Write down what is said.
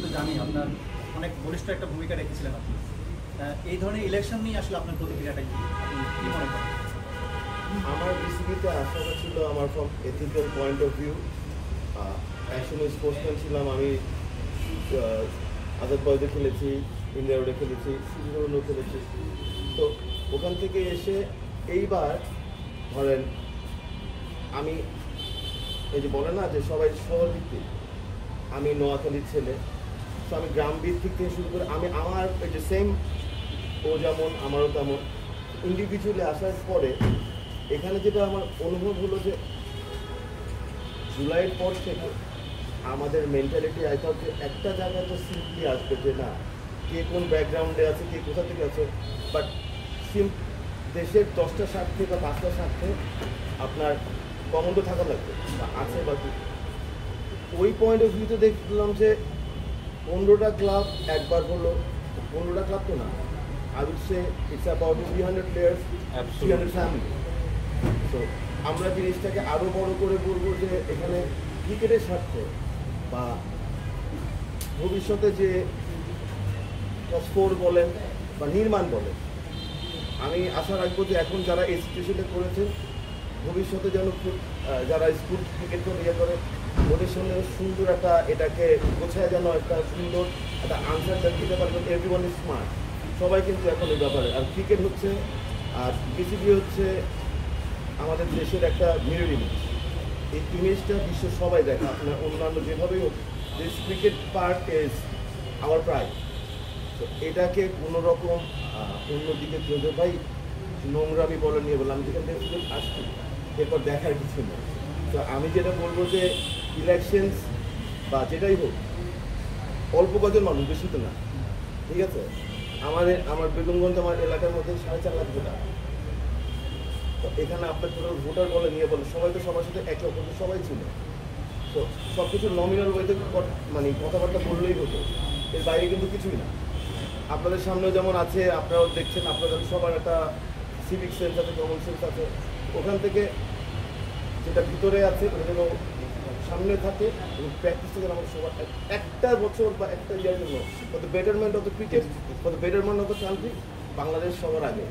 কিন্তু জানি আপনার অনেক বলিষ্ঠ একটা ভূমিকা রেখেছিলেন আপনি। এই ধরনের ইলেকশন নিয়ে আসলে আপনার প্রতিক্রিয়াটা কি, আপনি কি মনে করেন? আমার বিসিবিতে আসাটা ছিল আমার from ethical point of view. একসময় স্পোর্টসম্যান ছিলাম আমি, আজাদ বয়দে খেলেছি, ইন্ডিয়া রোডে খেলেছি, সিজনও খেলেছি। তো ওখান থেকে এসে এইবার ধরেন আমি এই যে বলে না যে সবাই শহর ভিত্তিক, আমি নোয়াখালীর ছেলে, তো আমি গ্রাম ভিত্তিক থেকে শুরু করে আমি আমার এই যে সেম ও যেমন আমারও তেমন ইন্ডিভিজুয়ালি আসার পরে এখানে যেটা আমার অনুভব হলো যে জুলাইয়ের পর থেকে আমাদের মেন্টালিটি আই থট যে একটা জায়গায় তো সিম্পলি আসবে যে না কে কোন ব্যাকগ্রাউন্ডে আছে, কে কোথা থেকে আছে, বাট দেশের 10টা স্বার্থে বা 5টা স্বার্থে আপনার কমন তো থাকা লাগবে বা আছে বা কি। ওই পয়েন্ট অফ ভিউতে দেখলাম যে 15টা ক্লাব একবার হলো, 15টা ক্লাব তো না, I would say it's about 300 players, 300 family. So আমরা জিনিসটাকে আরো বড় করে বলবো যে এখানে ক্রিকেটের স্বার্থে বা ভবিষ্যতে যে স্পোর্ট বলেন বা নির্মাণ বলেন, আমি আশা রাখবো যে এখন যারা এই সিচুয়েশনে করেছে ভবিষ্যতে যেন যারা স্কুল ক্রিকেট করে ইয়ে করে ওদের সঙ্গে সুন্দর একটা এটাকে গোছায় যেন একটা সুন্দর একটা আনসারটা দিতে পারবেন। এভরিওয়ান ইজ স্মার্ট, সবাই কিন্তু এখন এই ব্যাপারে। আর ক্রিকেট হচ্ছে আর বিসিবি হচ্ছে আমাদের দেশের একটা মিরর ইমেজ। এই ইমেজটা বিশ্ব সবাই দেখে, আপনার অন্যান্য যেভাবেই হোক, this cricket part is our pride. তো এটাকে কোনো রকম অন্যদিকে কেউ ভাই নোংরামি বলে নিয়ে বললাম, আমি যেখান থেকে আসছি এরপর দেখার কিছু নেই। তো আমি যেটা বলবো যে ইলেকশনস বা যেটাই হোক অল্প কজন মানুষ, বেশি তো না, ঠিক আছে। আমার বেগমগঞ্জ আমার এলাকার মধ্যে 4.5 লাখ ভোটার। তো এখানে আপনার টোটাল ভোটার বলে নিয়ে বলে সবাই তো সবার সাথে একে অপরকে সবাই ছিল। তো সব কিছু নমিনাল ওয়েতে মানে কথাবার্তা বললেই হতো, এর বাইরে কিন্তু কিছুই না। আপনাদের সামনেও যেমন আছে, আপনারাও দেখছেন, আপনাদের সবার একটা সিভিক সেন্স আছে, কমন সেন্স আছে। ওখান থেকে যেটা ভিতরে আছে ওটা যেন সামনে থাকে এবং প্র্যাকটিস থেকে আমার সবার একটা বছর বা একটা ইয়ার জন্য for the betterment of the cricket, for the betterment of the country, Bangladesh সবার আগে।